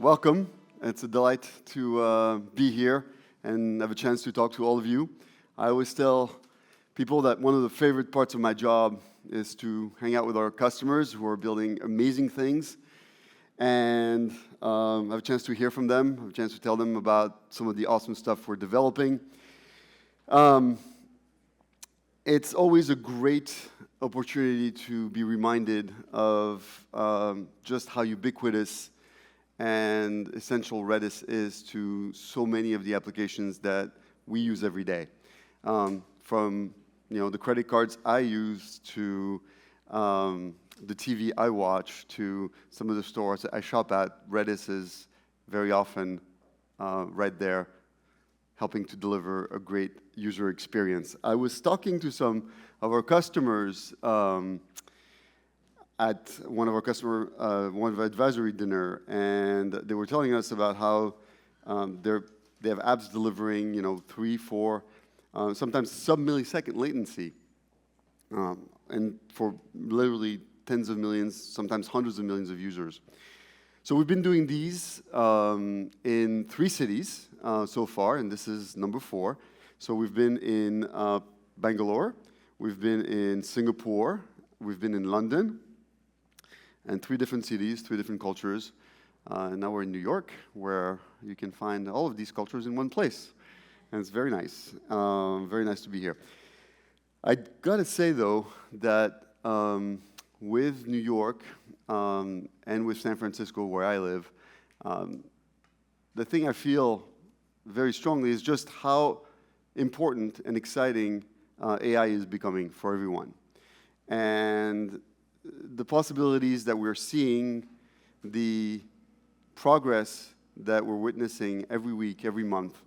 welcome. It's a delight to be here and have a chance to talk to all of you. I always tell people that one of the favorite parts of my job is to hang out with our customers who are building amazing things and have a chance to hear from them, have a chance to tell them about some of the awesome stuff we're developing. It's always a great opportunity to be reminded of just how ubiquitous and essential Redis is to so many of the applications that we use every day. From the credit cards I use to the TV I watch to some of the stores I shop at, Redis is very often right there helping to deliver a great user experience. I was talking to some of our customers at one of our advisory dinner, and they were telling us about how they have apps delivering 3, 4, sometimes sub-millisecond latency, and for literally tens of millions, sometimes hundreds of millions of users. So we've been doing these in 3 cities so far, and this is number 4. So we've been in Bangalore, we've been in Singapore, we've been in London, and 3 different cities, 3 different cultures. And now we're in New York, where you can find all of these cultures in one place. And it's very nice to be here. I gotta say, though, that with New York and with San Francisco, where I live, the thing I feel very strongly is just how important and exciting AI is becoming for everyone. And the possibilities that we're seeing, the progress that we're witnessing every week, every month,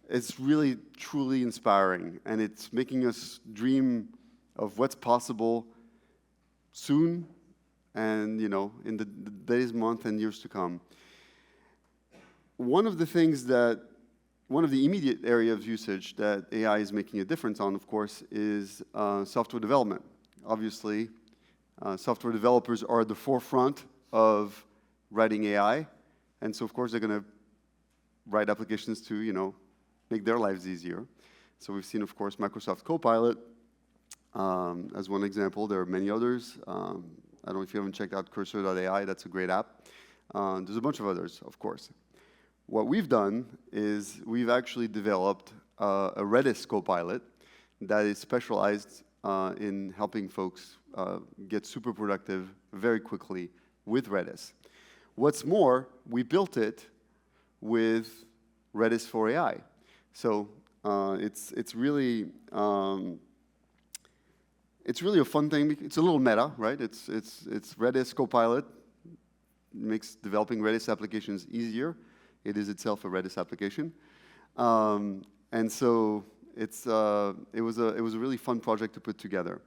it's really, truly inspiring. And it's making us dream of what's possible soon and, in the days, months, and years to come. One of the immediate areas of usage that AI is making a difference on, of course, is software development. Obviously, software developers are at the forefront of writing AI, and so of course they're going to write applications to make their lives easier. So we've seen, of course, Microsoft Copilot as one example. There are many others. I don't know if you haven't checked out Cursor.ai. That's a great app. There's a bunch of others, of course. What we've done is we've actually developed a Redis Copilot that is specialized in helping folks get super productive very quickly with Redis. What's more, we built it with Redis for AI. So it's really a fun thing. It's a little meta, right? It's Redis Copilot makes developing Redis applications easier. It is itself a Redis application, and so it was a really fun project to put together.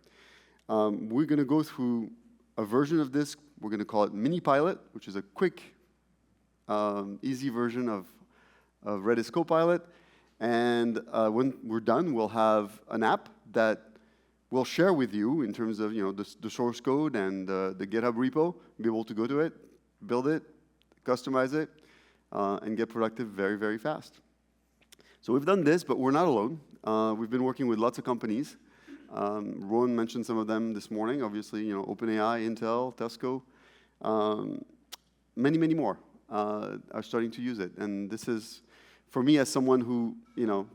We're going to go through a version of this. We're going to call it Mini Pilot, which is a quick, easy version of Redis Copilot. And when we're done, we'll have an app that we'll share with you in terms of the source code and the GitHub repo. Be able to go to it, build it, customize it, and get productive very, very fast. So we've done this, but we're not alone. We've been working with lots of companies. Rowan mentioned some of them this morning. Obviously, OpenAI, Intel, Tesco, many, many more are starting to use it. And this is, for me, as someone who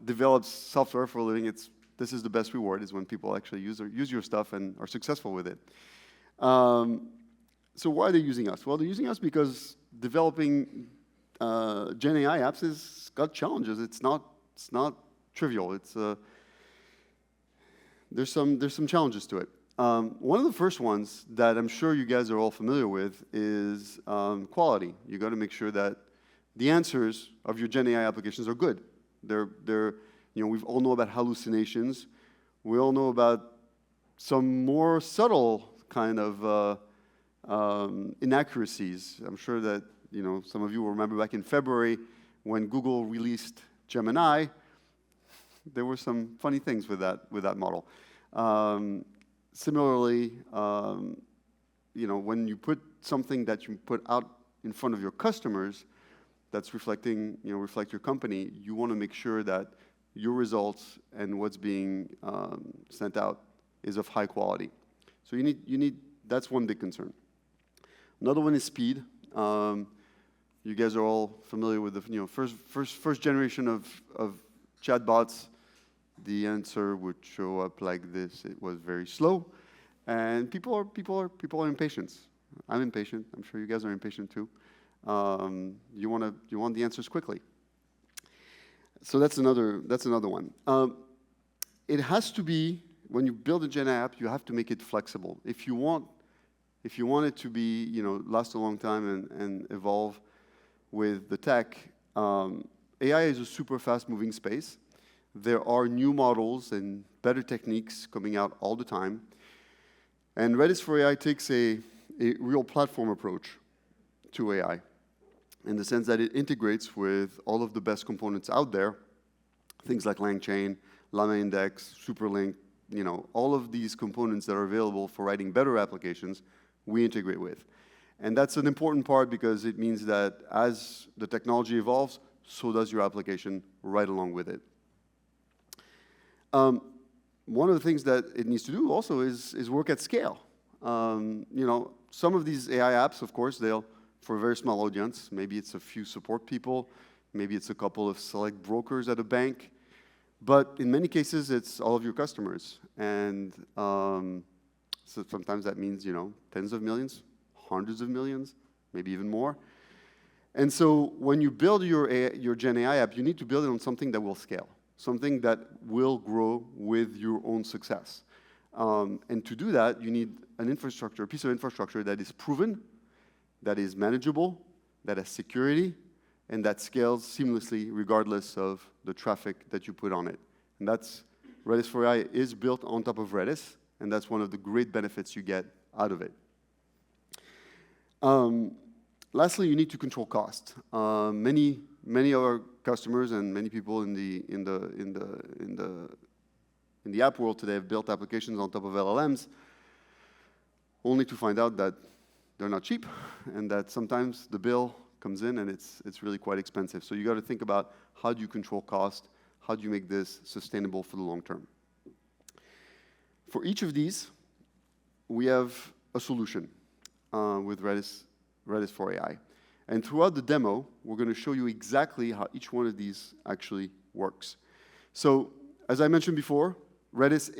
develops software for a living, this is the best reward, is when people actually use your stuff and are successful with it. So why are they using us? Well, they're using us because developing GenAI apps has got challenges. It's not trivial. There's some challenges to it. One of the first ones that I'm sure you guys are all familiar with is quality. You got to make sure that the answers of your GenAI applications are good. We all know about hallucinations. We all know about some more subtle kind of inaccuracies. I'm sure that some of you will remember back in February when Google released Gemini. There were some funny things with that model. Similarly, when you put something that you put out in front of your customers that's reflect your company, you want to make sure that your results and what's being sent out is of high quality. So that's one big concern. Another one is speed. You guys are all familiar with the first generation of chatbots. The answer would show up like this. It was very slow, and people are impatient. I'm impatient. I'm sure you guys are impatient too. You want the answers quickly. So that's another one. It has to be, when you build a GenAI app, you have to make it flexible. If you want it to be, last a long time and evolve with the tech, AI is a super fast-moving space. There are new models and better techniques coming out all the time. And Redis for AI takes a real platform approach to AI, in the sense that it integrates with all of the best components out there, things like LangChain, Llama Index, Superlink, all of these components that are available for writing better applications, we integrate with. And that's an important part, because it means that as the technology evolves, so does your application right along with it. One of the things that it needs to do also is work at scale. Some of these AI apps, of course, for a very small audience, maybe it's a few support people, maybe it's a couple of select brokers at a bank, but in many cases, it's all of your customers. And so sometimes that means, tens of millions, hundreds of millions, maybe even more. And so when you build your GenAI app, you need to build it on something that will scale, something that will grow with your own success. And to do that, you need a piece of infrastructure that is proven, that is manageable, that has security, and that scales seamlessly regardless of the traffic that you put on it. And that's Redis for AI is built on top of Redis, and that's one of the great benefits you get out of it. Lastly, you need to control cost. Many of our customers and many people in the app world today have built applications on top of LLMs, only to find out that they're not cheap, and that sometimes the bill comes in and it's really quite expensive. So you got to think about, how do you control cost? How do you make this sustainable for the long term? For each of these, we have a solution with Redis for AI. And throughout the demo, we're going to show you exactly how each one of these actually works. So as I mentioned before, Redis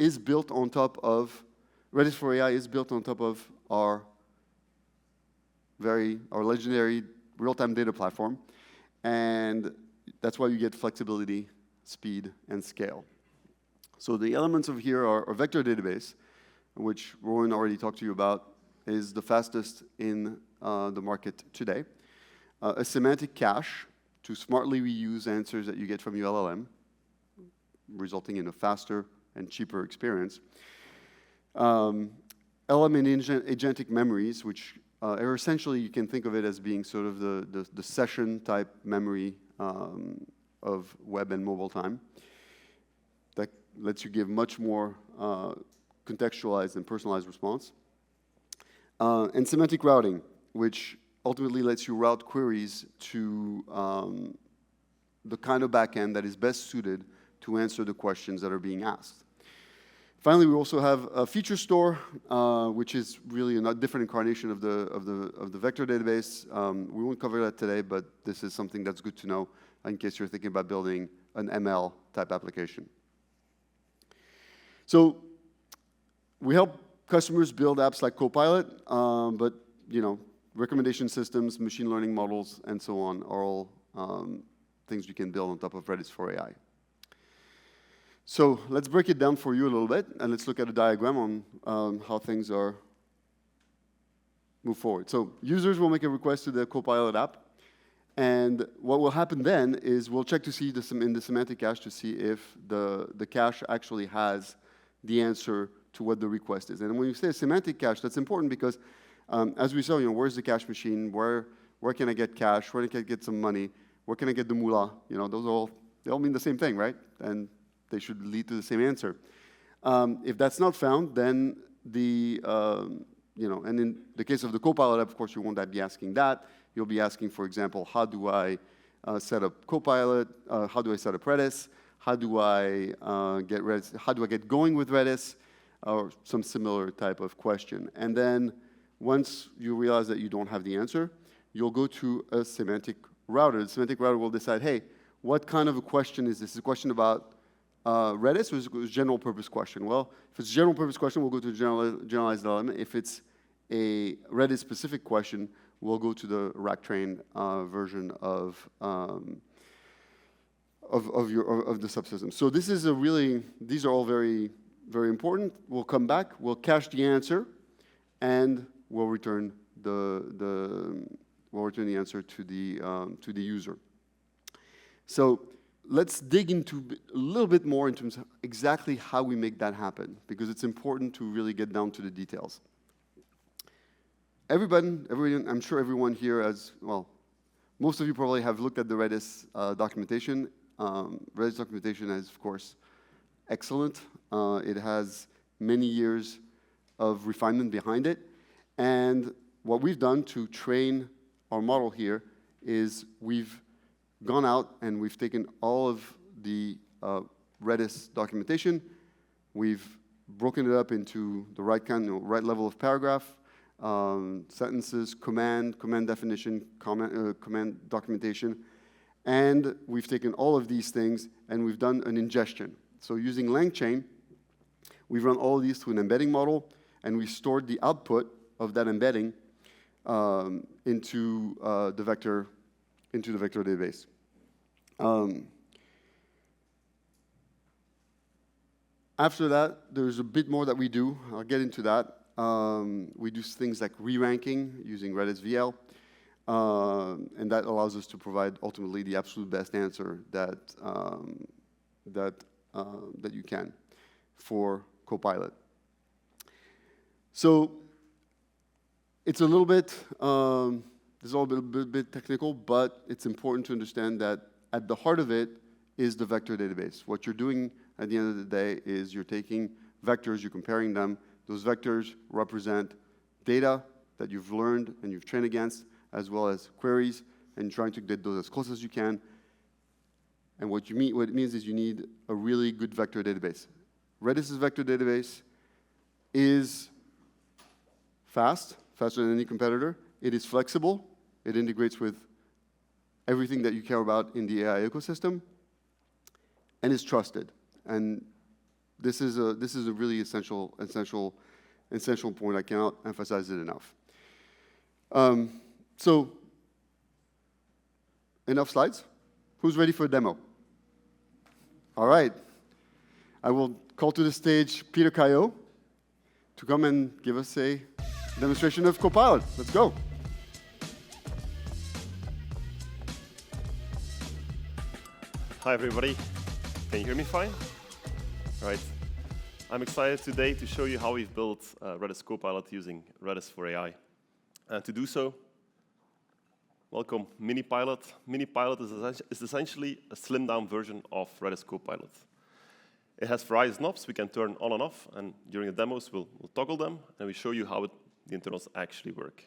for AI is built on top of our legendary real-time data platform. And that's why you get flexibility, speed, and scale. So the elements of here are a vector database, which Rowan already talked to you about, is the fastest in the market today. A semantic cache to smartly reuse answers that you get from your LLM, resulting in a faster and cheaper experience. LM and agentic memories, which are essentially, you can think of it as being sort of the session-type memory of web and mobile time. That lets you give much more contextualized and personalized response. And semantic routing, which ultimately lets you route queries to the kind of backend that is best suited to answer the questions that are being asked. Finally, we also have a feature store, which is really a different incarnation of the vector database. We won't cover that today, but this is something that's good to know in case you're thinking about building an ML type application. So we help customers build apps like Copilot, but recommendation systems, machine learning models, and so on are all things you can build on top of Redis for AI. So let's break it down for you a little bit, and let's look at a diagram on how things are move forward. So users will make a request to the Copilot app, and what will happen then is we'll check to see in the semantic cache to see if the cache actually has the answer to what the request is. And when you say a semantic cache, that's important because as we saw, where's the cash machine? Where can I get cash? Where can I get some money? Where can I get the moolah? They all mean the same thing, right? And they should lead to the same answer. If that's not found, then the and in the case of the Copilot, of course, you won't be asking that. You'll be asking, for example, how do I set up Copilot? How do I set up Redis? How do I get Redis? How do I get going with Redis? Or some similar type of question. And then once you realize that you don't have the answer, you'll go to a semantic router. The semantic router will decide, hey, what kind of a question is this? Is it a question about Redis, or is it a general purpose question? Well, if it's a general purpose question, we'll go to a generalized element. If it's a Redis specific question, we'll go to the rack train version of the subsystem. So this is these are all very, very important. We'll come back, we'll cache the answer, and we'll return the answer to the user. So let's dig into a little bit more in terms of exactly how we make that happen, because it's important to really get down to the details. Everyone, I'm sure everyone here most of you probably have looked at the Redis documentation. Redis documentation is, of course, excellent. It has many years of refinement behind it. And what we've done to train our model here is we've gone out and we've taken all of the Redis documentation. We've broken it up into the right level of paragraph, sentences, command definition, command documentation. And we've taken all of these things and we've done an ingestion. So using LangChain, we've run all of these through an embedding model, and we stored the output of that embedding into the vector database. After that, there's a bit more that we do. I'll get into that. We do things like re-ranking using Redis VL, and that allows us to provide ultimately the absolute best answer that you can for Copilot. So it's a little bit, this is all a bit technical, but it's important to understand that at the heart of it is the vector database. What you're doing at the end of the day is you're taking vectors, you're comparing them. Those vectors represent data that you've learned and you've trained against, as well as queries, and trying to get those as close as you can. And what it means is you need a really good vector database. Redis's vector database is faster than any competitor. It is flexible. It integrates with everything that you care about in the AI ecosystem, and is trusted. And this is a really essential point. I cannot emphasize it enough. So, enough slides. Who's ready for a demo? All right. I will call to the stage Peter Caillot to come and give us a demonstration of Copilot. Let's go. Hi, everybody. Can you hear me fine? All right. I'm excited today to show you how we've built Redis Copilot using Redis for AI. And to do so, welcome Minipilot. Minipilot is essentially a slimmed-down version of Redis Copilot. It has various knobs we can turn on and off, and during the demos, we'll toggle them, and we show you how the internals actually work.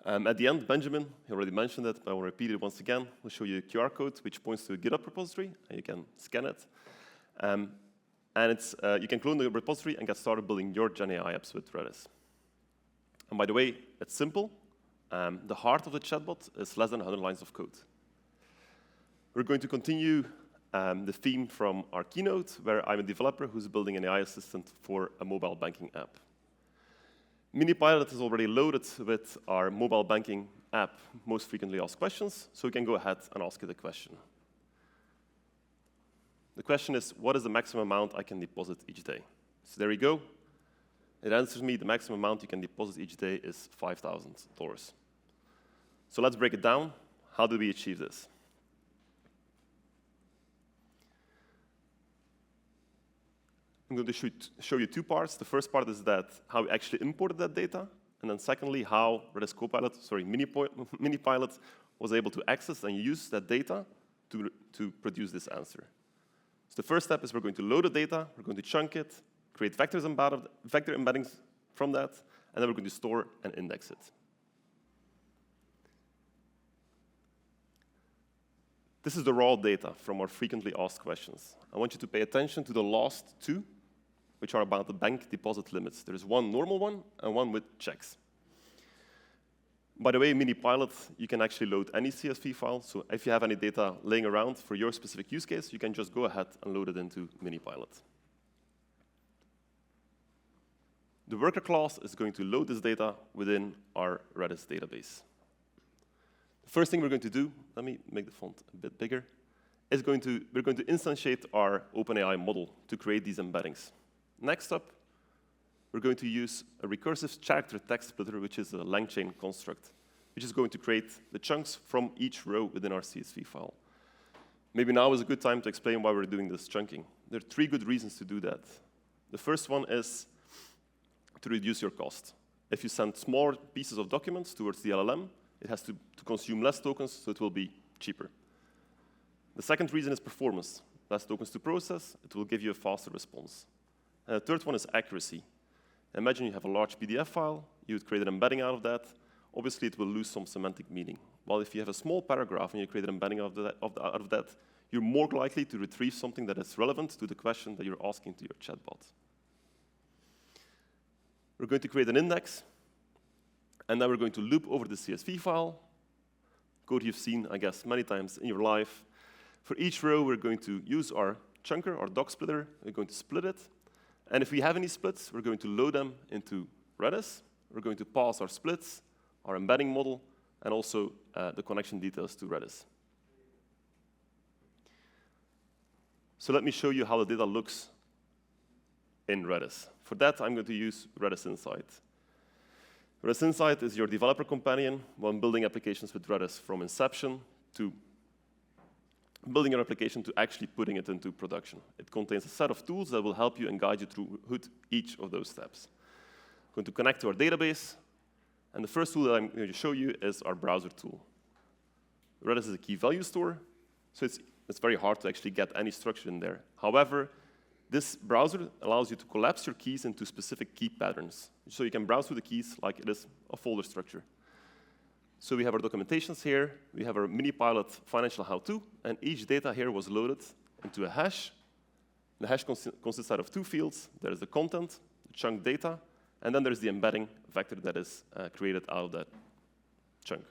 At the end, Benjamin, he already mentioned it, but I will repeat it once again. We'll show you a QR code which points to a GitHub repository, and you can scan it. And you can clone the repository and get started building your GenAI apps with Redis. And by the way, it's simple. The heart of the chatbot is less than 100 lines of code. We're going to continue the theme from our keynote, where I'm a developer who's building an AI assistant for a mobile banking app. Minipilot is already loaded with our mobile banking app, most frequently asked questions, so we can go ahead and ask it a question. The question is, what is the maximum amount I can deposit each day? So there we go. It answers me the maximum amount you can deposit each day is $5,000. So let's break it down. How do we achieve this? I'm going to show you two parts. The first part is how we actually imported that data, and then secondly, how Redis Copilot, Minipilot was able to access and use that data to produce this answer. So the first step is we're going to load the data, we're going to chunk it, create vector embeddings from that, and then we're going to store and index it. This is the raw data from our frequently asked questions. I want you to pay attention to the last two, which are about the bank deposit limits. There's one normal one and one with checks. By the way, mini-pilot, you can actually load any CSV file. So if you have any data laying around for your specific use case, you can just go ahead and load it into mini-pilot. The worker class is going to load this data within our Redis database. The first thing we're going to do, let me make the font a bit bigger, is we're going to instantiate our OpenAI model to create these embeddings. Next up, we're going to use a recursive character text splitter, which is a LangChain construct, which is going to create the chunks from each row within our CSV file. Maybe now is a good time to explain why we're doing this chunking. There are 3 good reasons to do that. The first one is to reduce your cost. If you send smaller pieces of documents towards the LLM, it has to consume less tokens, so it will be cheaper. The second reason is performance. Less tokens to process, it will give you a faster response. And the third one is accuracy. Imagine you have a large PDF file, you would create an embedding out of that. Obviously, it will lose some semantic meaning. While if you have a small paragraph and you create an embedding out of that, you're more likely to retrieve something that is relevant to the question that you're asking to your chatbot. We're going to create an index, and then we're going to loop over the CSV file, code you've seen, I guess, many times in your life. For each row, we're going to use our chunker, our doc splitter. We're going to split it. And if we have any splits, we're going to load them into Redis. We're going to pass our splits, our embedding model, and also the connection details to Redis. So let me show you how the data looks in Redis. For that, I'm going to use Redis Insight. Redis Insight is your developer companion when building applications with Redis, from inception to building your application to actually putting it into production. It contains a set of tools that will help you and guide you through each of those steps. I'm going to connect to our database, and the first tool that I'm going to show you is our browser tool. Redis is a key value store, so it's very hard to actually get any structure in there. However, this browser allows you to collapse your keys into specific key patterns. So you can browse through the keys like it is a folder structure. So we have our documentations here, we have our mini-pilot financial how-to, and each data here was loaded into a hash. The hash consists out of 2 fields. There is the content, the chunk data, and then there's the embedding vector that is created out of that chunk.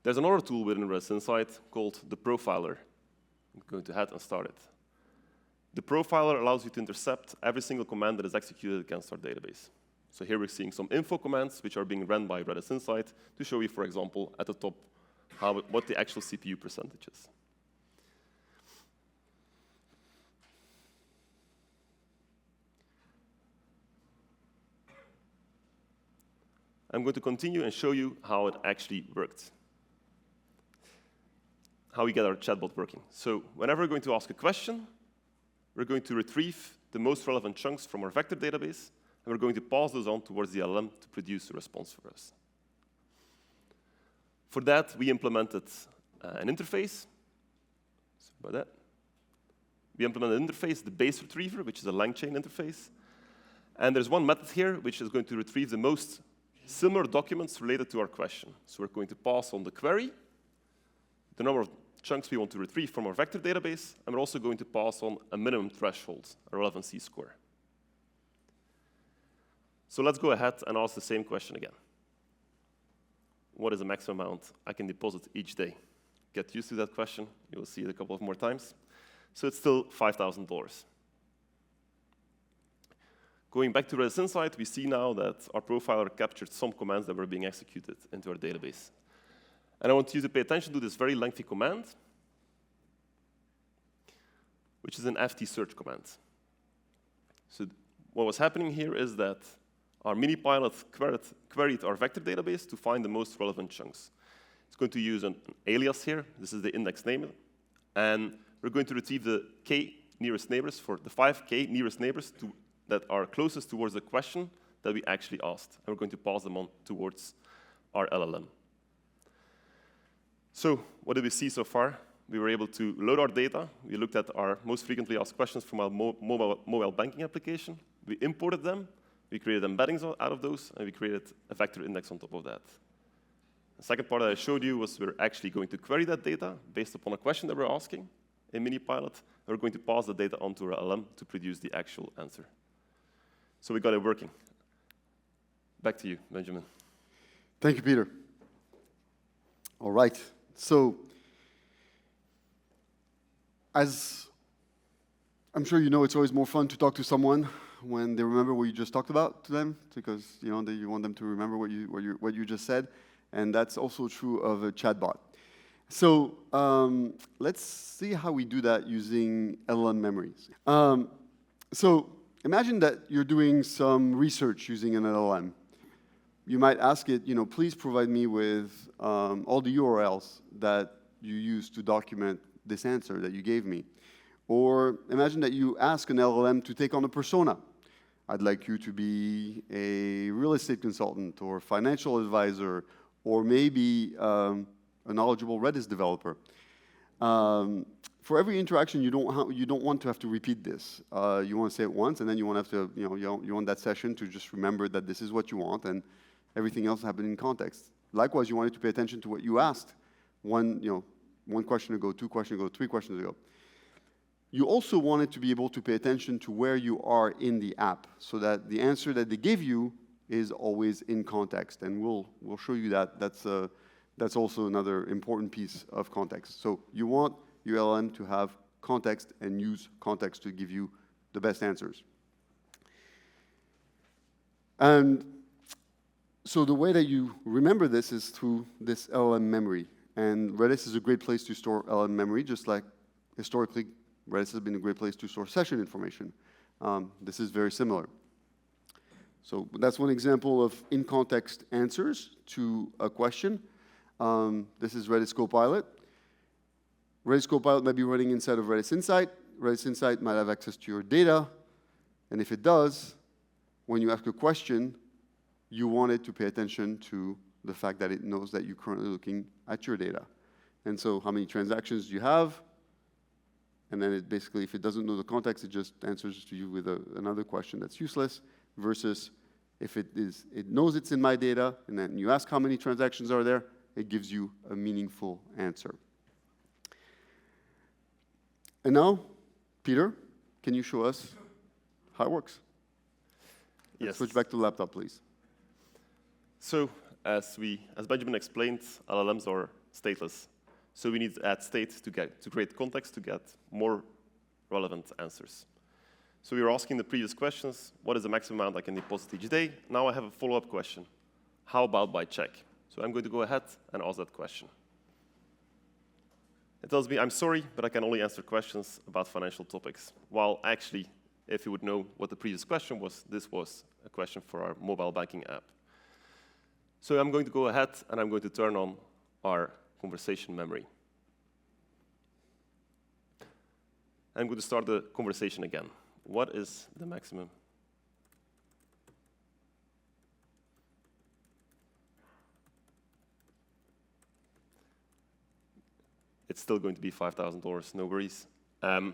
There's another tool within Redis Insight called the profiler. I'm going to head and start it. The profiler allows you to intercept every single command that is executed against our database. So here we're seeing some info commands which are being run by Redis Insight to show you, for example, at the top, what the actual CPU percentage is. I'm going to continue and show you how it actually worked, how we get our chatbot working. So whenever we're going to ask a question, we're going to retrieve the most relevant chunks from our vector database, and we're going to pass those on towards the LLM to produce a response for us. For that, we implemented an interface. Sorry about that. We implemented an interface, the base retriever, which is a LangChain interface. And there's one method here which is going to retrieve the most similar documents related to our question. So we're going to pass on the query, the number of chunks we want to retrieve from our vector database, and we're also going to pass on a minimum threshold, a relevancy score. So let's go ahead and ask the same question again. What is the maximum amount I can deposit each day? Get used to that question. You will see it a couple of more times. So it's still $5,000. Going back to Redis Insight, we see now that our profiler captured some commands that were being executed into our database. And I want you to pay attention to this very lengthy command, which is an FT search command. So what was happening here is that our mini-pilot queried our vector database to find the most relevant chunks. It's going to use an alias here. This is the index name. And we're going to retrieve the k nearest neighbors for the 5k nearest neighbors that are closest towards the question that we actually asked. And we're going to pass them on towards our LLM. So what did we see so far? We were able to load our data. We looked at our most frequently asked questions from our mobile banking application. We imported them. We created embeddings out of those, and we created a vector index on top of that. The second part that I showed you was we're actually going to query that data based upon a question that we're asking in Minipilot. We're going to pass the data onto our LLM to produce the actual answer. So we got it working. Back to you, Benjamin. Thank you, Peter. All right. So, as I'm sure you know, it's always more fun to talk to someone when they remember what you just talked about to them, because you want them to remember what you just said, and that's also true of a chatbot. So let's see how we do that using LLM memories. So imagine that you're doing some research using an LLM. You might ask it, please provide me with all the URLs that you used to document this answer that you gave me. Or imagine that you ask an LLM to take on a persona. I'd like you to be a real estate consultant or financial advisor, or maybe a knowledgeable Redis developer. For every interaction, you don't want to have to repeat this. You want to say it once, and then you want to you want that session to just remember that this is what you want, and everything else happened in context. Likewise, you wanted to pay attention to what you asked one question ago, 2 questions ago, 3 questions ago. You also wanted to be able to pay attention to where you are in the app, so that the answer that they give you is always in context. And we'll show you that. That's also another important piece of context. So you want your LLM to have context and use context to give you the best answers. And so the way that you remember this is through this LLM memory. And Redis is a great place to store LLM memory, just like historically Redis has been a great place to store session information. This is very similar. So that's one example of in-context answers to a question. This is Redis Copilot. Redis Copilot might be running inside of Redis Insight. Redis Insight might have access to your data. And if it does, when you ask a question, you want it to pay attention to the fact that it knows that you're currently looking at your data. And so how many transactions do you have? And then it basically, if it doesn't know the context, it just answers to you with another question that's useless, versus if it knows it's in my data, and then you ask how many transactions are there, it gives you a meaningful answer. And now, Peter, can you show us how it works? Yes. Switch back to the laptop, please. So, as Benjamin explained, LLMs are stateless. So we need to add state to create context to get more relevant answers. So we were asking the previous questions, what is the maximum amount I can deposit each day? Now I have a follow-up question. How about by check? So I'm going to go ahead and ask that question. It tells me, I'm sorry, but I can only answer questions about financial topics. While actually, if you would know what the previous question was, this was a question for our mobile banking app. So I'm going to go ahead and I'm going to turn on our conversation memory. I'm going to start the conversation again. What is the maximum? It's still going to be $5,000, no worries. So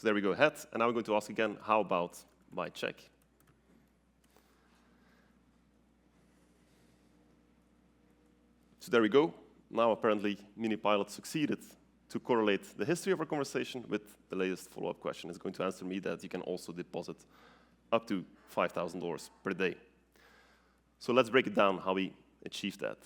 there we go ahead, and now we're going to ask again, how about by check? So there we go. Now, apparently, Minipilot succeeded to correlate the history of our conversation with the latest follow-up question. It's going to answer me that you can also deposit up to $5,000 per day. So let's break it down how we achieve that.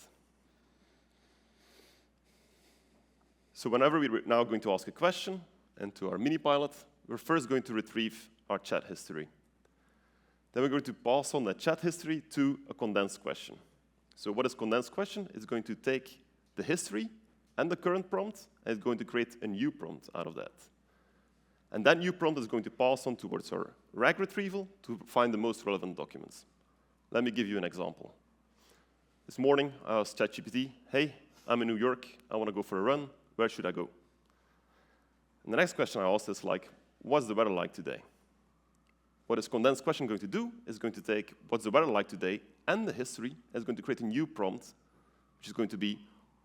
So whenever we're now going to ask a question into our Minipilot, we're first going to retrieve our chat history. Then we're going to pass on that chat history to a condensed question. So what is condensed question? It's going to take the history and the current prompt, and it's going to create a new prompt out of that. And that new prompt is going to pass on towards our RAG retrieval to find the most relevant documents. Let me give you an example. This morning, I asked ChatGPT, hey, I'm in New York, I want to go for a run, where should I go? And the next question I asked is like, what's the weather like today? What this condensed question going to do is going to take what's the weather like today and the history, and it's going to create a new prompt, which is going to be,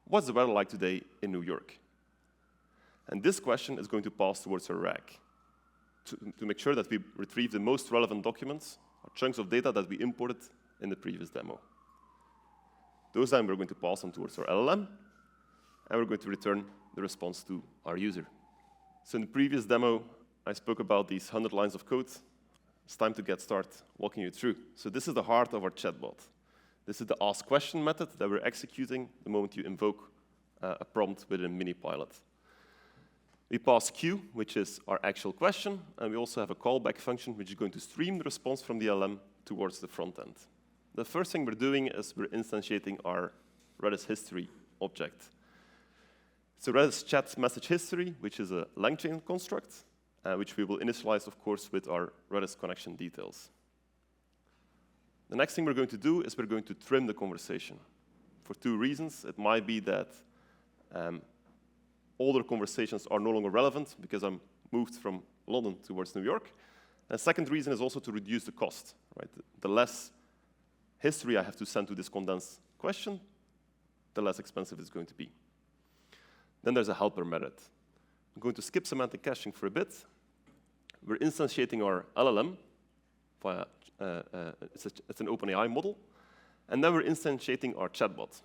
what's the weather like today in New York? And this question is going to pass towards our RAG to make sure that we retrieve the most relevant documents are chunks of data that we imported in the previous demo. Those then we're going to pass on towards our LLM, and we're going to return the response to our user. So in the previous demo, I spoke about these 100 lines of code. It's time to get started walking you through. So this is the heart of our chatbot. This is the ask question method that we're executing the moment you invoke a prompt within Minipilot. We pass Q, which is our actual question, and we also have a callback function, which is going to stream the response from the LM towards the front end. The first thing we're doing is we're instantiating our Redis history object. It's a Redis chat message history, which is a LangChain construct, which we will initialize, of course, with our Redis connection details. The next thing we're going to do is we're going to trim the conversation for two reasons. It might be that older conversations are no longer relevant because I'm moved from London towards New York. And the second reason is also to reduce the cost. Right? The less history I have to send to this condensed question, the less expensive it's going to be. Then there's a helper method. I'm going to skip semantic caching for a bit. We're instantiating our LLM via it's an OpenAI model, and then we're instantiating our chatbot.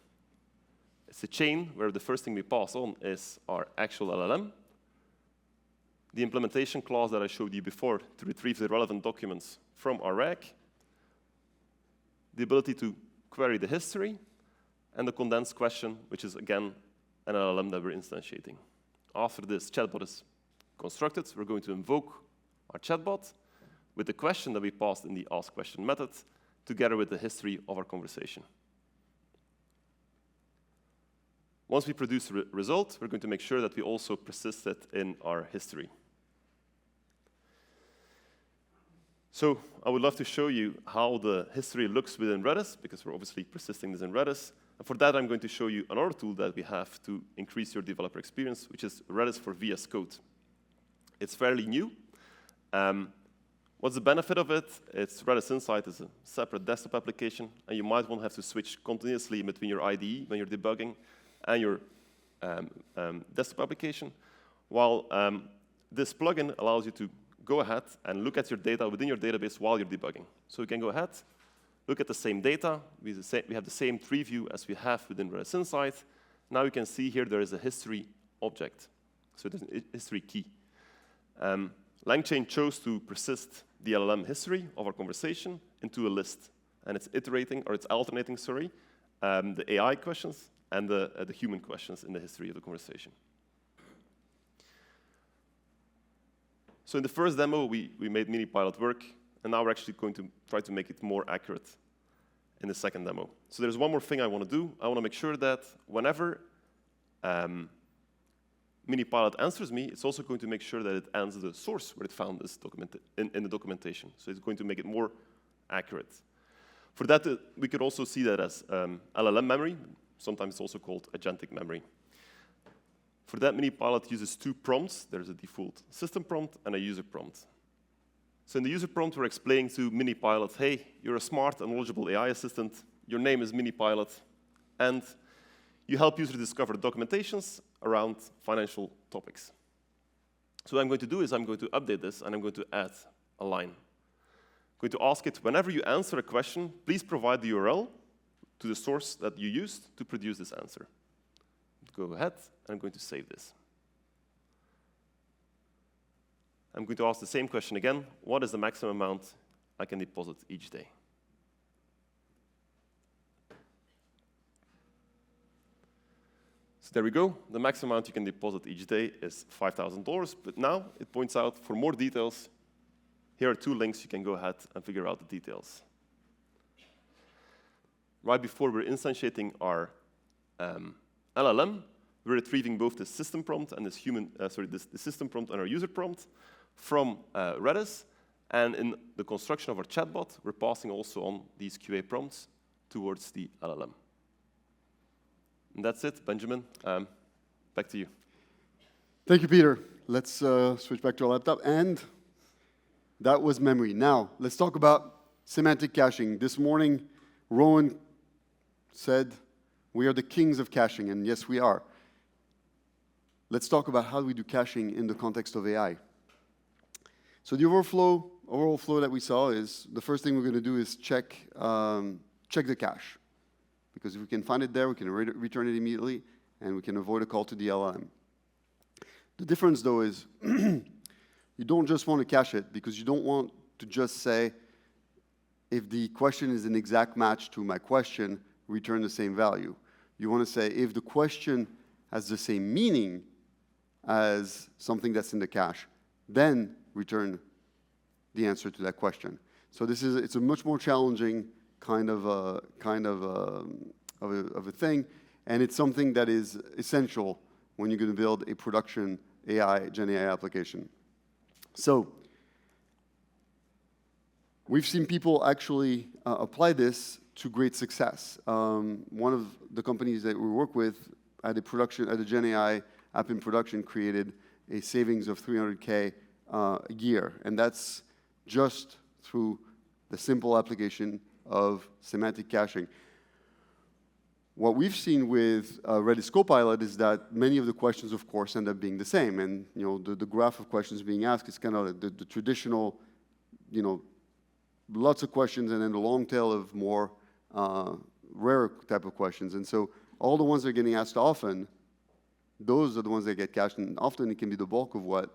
It's a chain where the first thing we pass on is our actual LLM, the implementation clause that I showed you before to retrieve the relevant documents from our RAG, the ability to query the history, and the condensed question, which is, again, an LLM that we're instantiating. After this chatbot is constructed, we're going to invoke our chatbot with the question that we passed in the ask question method, together with the history of our conversation. Once we produce the result, we're going to make sure that we also persist it in our history. So I would love to show you how the history looks within Redis, because we're obviously persisting this in Redis. And for that, I'm going to show you another tool that we have to increase your developer experience, which is Redis for VS Code. It's fairly new. What's the benefit of it? It's Redis Insight is a separate desktop application, and you might want to have to switch continuously between your IDE when you're debugging and your desktop application, while this plugin allows you to go ahead and look at your data within your database while you're debugging. So you can go ahead, look at the same data. We have the same tree view as we have within Redis Insight. Now you can see here there is a history object. So there's a history key. LangChain chose to persist the LLM history of our conversation into a list. And it's alternating, the AI questions and the human questions in the history of the conversation. So in the first demo, we made Minipilot work, and now we're actually going to try to make it more accurate in the second demo. So there's one more thing I want to do. I want to make sure that whenever Minipilot answers me, it's also going to make sure that it answers the source where it found this document in the documentation. So it's going to make it more accurate. For that, we could also see that as LLM memory. Sometimes it's also called agentic memory. For that, Minipilot uses two prompts. There's a default system prompt and a user prompt. So in the user prompt, we're explaining to Minipilot, hey, you're a smart and knowledgeable AI assistant. Your name is Minipilot, and you help users discover documentations around financial topics. So what I'm going to do is I'm going to update this, and I'm going to add a line. I'm going to ask it, whenever you answer a question, please provide the URL to the source that you used to produce this answer. Go ahead, and I'm going to save this. I'm going to ask the same question again. What is the maximum amount I can deposit each day? So there we go. The maximum amount you can deposit each day is $5,000. But now it points out, for more details, here are two links. You can go ahead and figure out the details. Right before we're instantiating our LLM, we're retrieving both the system prompt and the system prompt and our user prompt from Redis. And in the construction of our chatbot, we're passing also on these QA prompts towards the LLM. And that's it, Benjamin. Back to you. Thank you, Peter. Let's switch back to our laptop. And that was memory. Now, let's talk about semantic caching. This morning, Rowan said, we are the kings of caching, and yes, we are. Let's talk about how we do caching in the context of AI. So the overflow overall flow that we saw is the first thing we're going to do is check the cache. Because if we can find it there, we can return it immediately, and we can avoid a call to the LLM. The difference, though, is you don't just want to cache it, because you don't want to just say, if the question is an exact match to my question, return the same value. You want to say, if the question has the same meaning as something that's in the cache, then return the answer to that question. So it's a much more challenging kind of a thing, and it's something that is essential when you're going to build a production GenAI application. So we've seen people actually apply this to great success. One of the companies that we work with at a GenAI app in production created a savings of $300K a year, and that's just through the simple application of semantic caching. What we've seen with Redis Copilot is that many of the questions, of course, end up being the same, and the graph of questions being asked is kind of the traditional, lots of questions, and then the long tail of more rare type of questions. And so all the ones that are getting asked often, those are the ones that get cached, and often it can be the bulk of what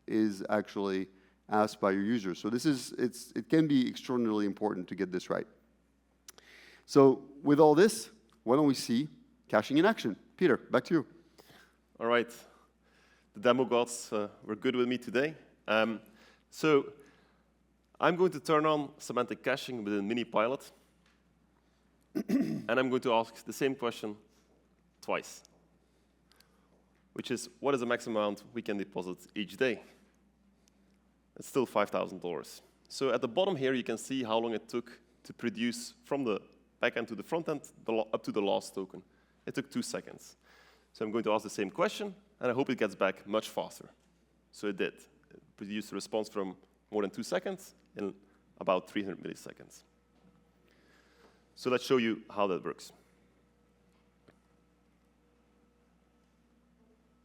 is actually asked by your users. So it can be extraordinarily important to get this right. So with all this, why don't we see caching in action? Peter, back to you. All right. The demo gods were good with me today. So I'm going to turn on semantic caching within MiniPilot, and I'm going to ask the same question twice, which is, what is the maximum amount we can deposit each day? It's still $5,000. So at the bottom here, you can see how long it took to produce from the back end to the front end up to the last token. It took 2 seconds. So I'm going to ask the same question, and I hope it gets back much faster. So it did. It produced a response from more than 2 seconds in about 300 milliseconds. So let's show you how that works.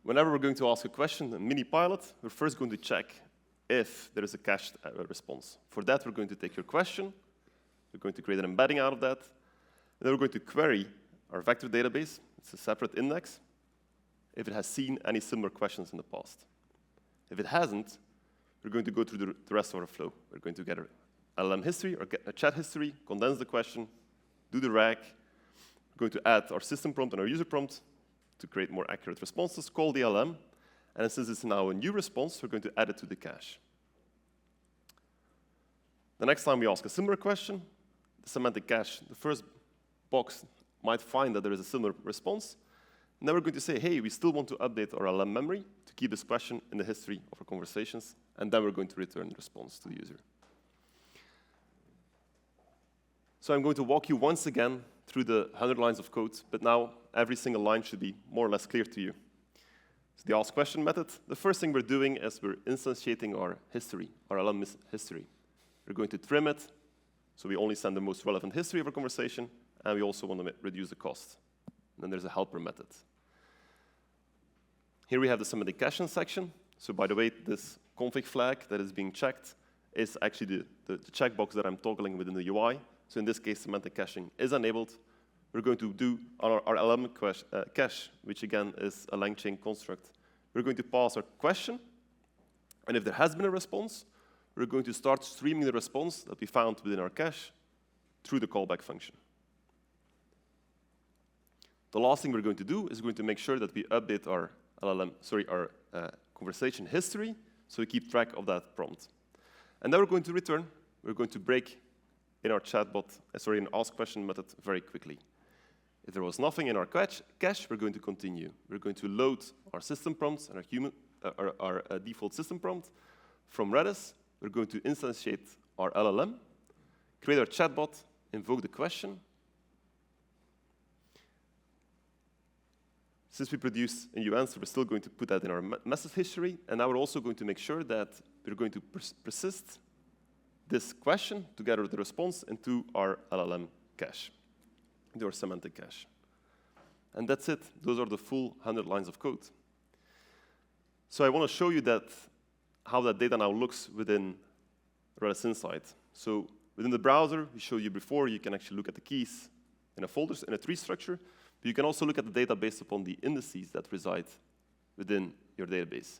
Whenever we're going to ask a question in MiniPilot, we're first going to check if there is a cached response. For that, we're going to take your question, we're going to create an embedding out of that, and then we're going to query our vector database. It's a separate index, if it has seen any similar questions in the past. If it hasn't, we're going to go through the rest of our flow. We're going to get an LLM history or get a chat history, condense the question, do the RAG. We're going to add our system prompt and our user prompt to create more accurate responses, call the LLM, and since it's now a new response, we're going to add it to the cache. The next time we ask a similar question, the semantic cache, the first box might find that there is a similar response, and then we're going to say, hey, we still want to update our LLM memory to keep this question in the history of our conversations, and then we're going to return the response to the user. So I'm going to walk you once again through the 100 lines of code, but now every single line should be more or less clear to you. So the ask question method, the first thing we're doing is we're instantiating our history, our LLM history. We're going to trim it, so we only send the most relevant history of our conversation, and we also want to reduce the cost. And then there's a helper method. Here we have the semantic caching section. So by the way, this config flag that is being checked is actually the checkbox that I'm toggling within the UI. So in this case, semantic caching is enabled. We're going to do our LLM cache, which again is a LangChain construct. We're going to pass our question, and if there has been a response, we're going to start streaming the response that we found within our cache through the callback function. The last thing we're going to do is going to make sure that we update our conversation history, so we keep track of that prompt. And then we're going to return. We're going to break in our in ask question method very quickly. If there was nothing in our cache, we're going to continue. We're going to load our system prompts and our default system prompt from Redis. We're going to instantiate our LLM, create our chatbot, invoke the question. Since we produce a new answer, we're still going to put that in our message history, and now we're also going to make sure that we're going to persist this question together with the response into our LLM cache, into our semantic cache. And that's it. Those are the full 100 lines of code. So I want to show you how that data now looks within Redis Insight. So within the browser, we showed you before, you can actually look at the keys in a folders, in a tree structure, but you can also look at the data based upon the indices that reside within your database.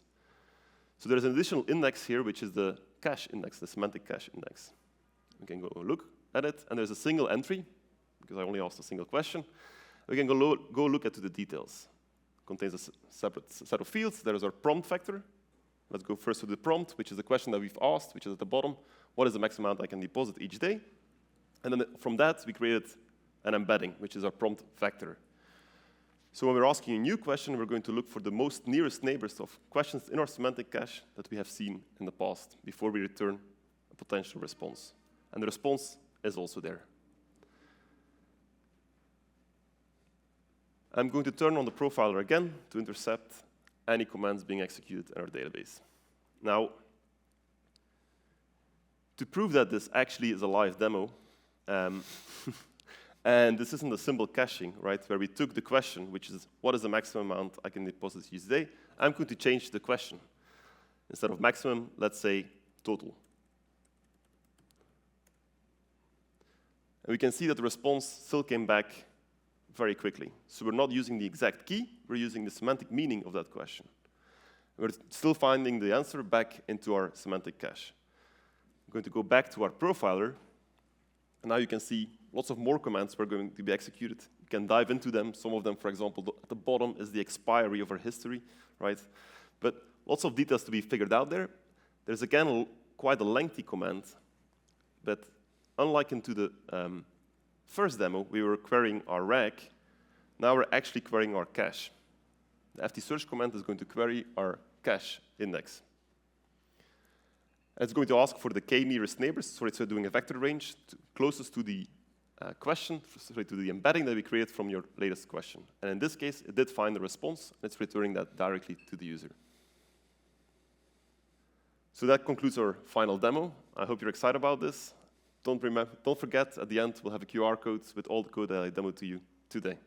So there's an additional index here, which is the cache index, the semantic cache index. We can go look at it, and there's a single entry, because I only asked a single question. We can go look at the details. It contains a separate set of fields. There is our prompt vector. Let's go first to the prompt, which is the question that we've asked, which is at the bottom. What is the maximum amount I can deposit each day? And then from that, we created an embedding, which is our prompt vector. So when we're asking a new question, we're going to look for the most nearest neighbors of questions in our semantic cache that we have seen in the past before we return a potential response. And the response is also there. I'm going to turn on the profiler again to intercept any commands being executed in our database. Now, to prove that this actually is a live demo, and this isn't a simple caching, right, where we took the question, which is, what is the maximum amount I can deposit each day? I'm going to change the question. Instead of maximum, let's say total. And we can see that the response still came back very quickly. So we're not using the exact key, we're using the semantic meaning of that question. We're still finding the answer back into our semantic cache. I'm going to go back to our profiler, and now you can see lots of more commands were going to be executed. You can dive into them. Some of them, for example, at the bottom is the expiry of our history, right? But lots of details to be figured out there. There's again quite a lengthy command, but unlike into the first demo, we were querying our rack. Now we're actually querying our cache. The ft search command is going to query our cache index. It's going to ask for the k nearest neighbors, so it's doing a vector range closest to the question, sorry, to the embedding that we created from your latest question. And in this case, it did find the response, and it's returning that directly to the user. So that concludes our final demo. I hope you're excited about this. Don't forget, at the end, we'll have a QR code with all the code that I demoed to you today.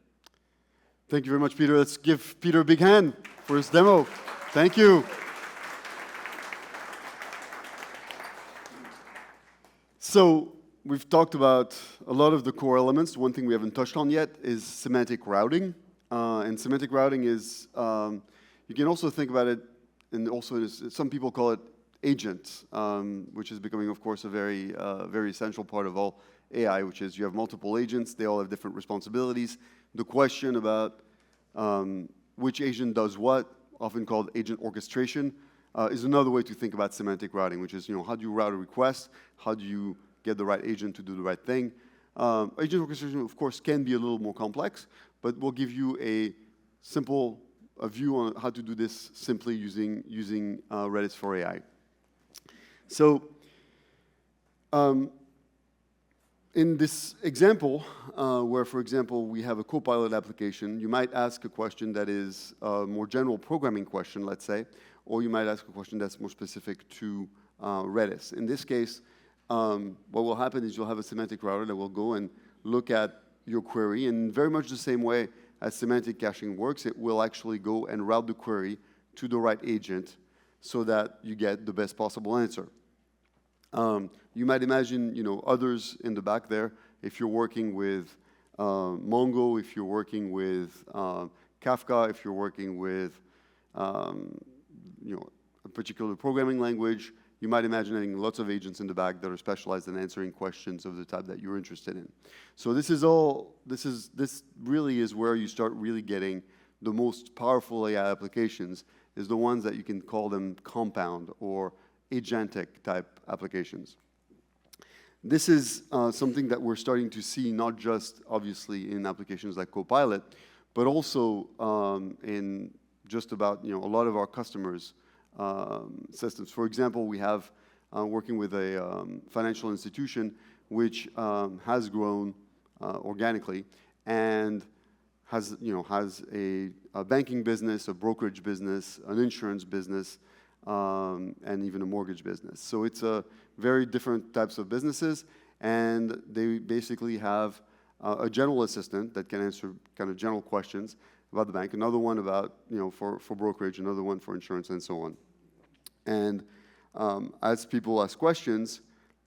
Thank you very much, Peter. Let's give Peter a big hand for his demo. Thank you. So we've talked about a lot of the core elements. One thing we haven't touched on yet is semantic routing. And semantic routing is, you can also think about it, and also some people call it agent, which is becoming, of course, a very essential part of all AI, which is you have multiple agents. They all have different responsibilities. The question about which agent does what, often called agent orchestration, is another way to think about semantic routing, which is, how do you route a request? How do you get the right agent to do the right thing? Agent orchestration, of course, can be a little more complex, but we'll give you a simple view on how to do this simply using Redis for AI. So in this example, where, for example, we have a Copilot application, you might ask a question that is a more general programming question, let's say, or you might ask a question that's more specific to Redis. In this case, what will happen is you'll have a semantic router that will go and look at your query, and very much the same way as semantic caching works, it will actually go and route the query to the right agent so that you get the best possible answer. You might imagine, others in the back there, if you're working with Mongo, if you're working with Kafka, if you're working with a particular programming language, you might imagine having lots of agents in the back that are specialized in answering questions of the type that you're interested in. So this really is where you start really getting the most powerful AI applications, is the ones that you can call them compound or agentic type applications. This is something that we're starting to see not just obviously in applications like Copilot, but also in just about a lot of our customers' systems. For example, we have working with a financial institution which has grown organically and has a banking business, a brokerage business, an insurance business, and even a mortgage business. So it's very different types of businesses, and they basically have a general assistant that can answer kind of general questions about the bank, another one about, for brokerage, another one for insurance, and so on. And as people ask questions,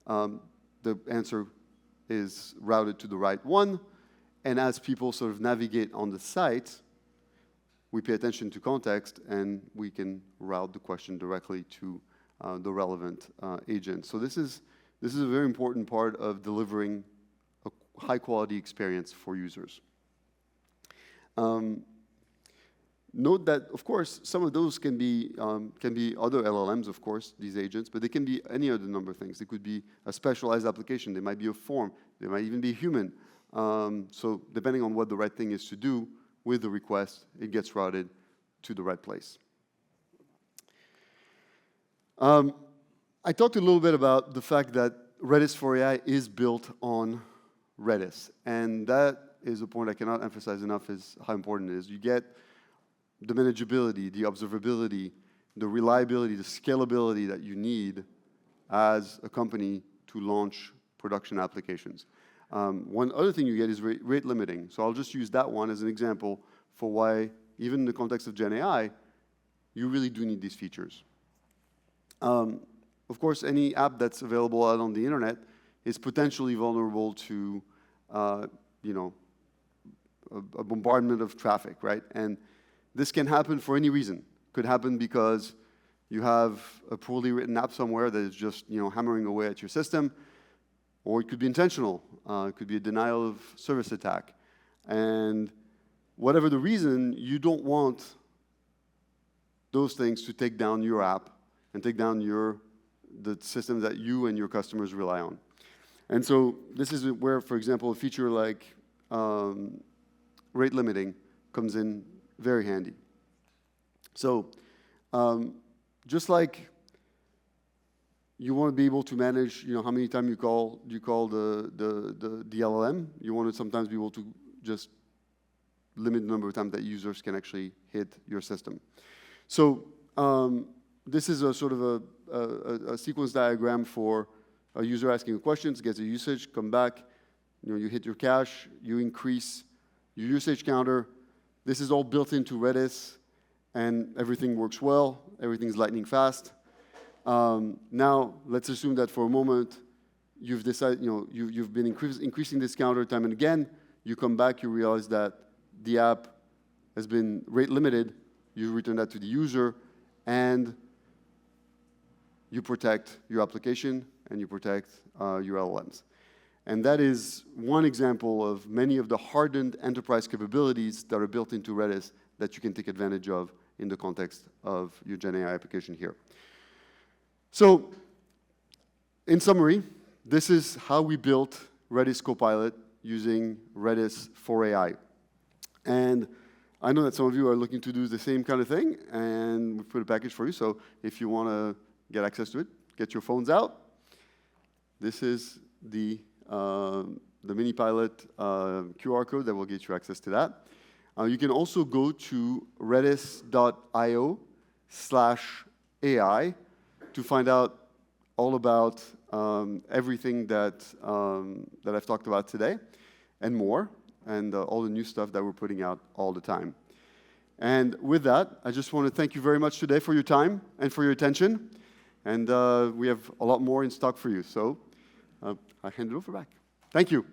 the answer is routed to the right one. And as people sort of navigate on the site, we pay attention to context, and we can route the question directly to the relevant agent. So this is a very important part of delivering a high-quality experience for users. Note that, of course, some of those can be other LLMs, of course, these agents, but they can be any other number of things. They could be a specialized application. They might be a form. They might even be human. So depending on what the right thing is to do with the request, it gets routed to the right place. I talked a little bit about the fact that Redis for AI is built on Redis, and that is a point I cannot emphasize enough is how important it is. You get the manageability, the observability, the reliability, the scalability that you need as a company to launch production applications. One other thing you get is rate limiting. So I'll just use that one as an example for why, even in the context of GenAI, you really do need these features. Of course, any app that's available out on the internet is potentially vulnerable to, a bombardment of traffic, right? And this can happen for any reason. It could happen because you have a poorly written app somewhere that is just, hammering away at your system, or it could be intentional. It could be a denial of service attack. And whatever the reason, you don't want those things to take down your app and take down the system that you and your customers rely on. And so this is where, for example, a feature like rate limiting comes in very handy. So just like you want to be able to manage, how many times you call the LLM, you want to sometimes be able to just limit the number of times that users can actually hit your system. So this is a sort of a sequence diagram for a user asking questions, gets a usage, come back, you hit your cache, you increase your usage counter. This is all built into Redis, and everything works well. Everything's lightning fast. Now, let's assume that for a moment, you've decided, you've been increasing this counter time and again. You come back, you realize that the app has been rate limited. You return that to the user, and you protect your application, and you protect your LLMs. And that is one example of many of the hardened enterprise capabilities that are built into Redis that you can take advantage of in the context of your GenAI application here. So, in summary, this is how we built Redis Copilot using Redis for AI. And I know that some of you are looking to do the same kind of thing, and we put a package for you. So if you want to get access to it, get your phones out. This is the mini pilot QR code that will get you access to that. You can also go to redis.io/AI to find out all about everything that I've talked about today and more, and all the new stuff that we're putting out all the time. And with that, I just want to thank you very much today for your time and for your attention. And we have a lot more in stock for you. So I hand it over back. Thank you.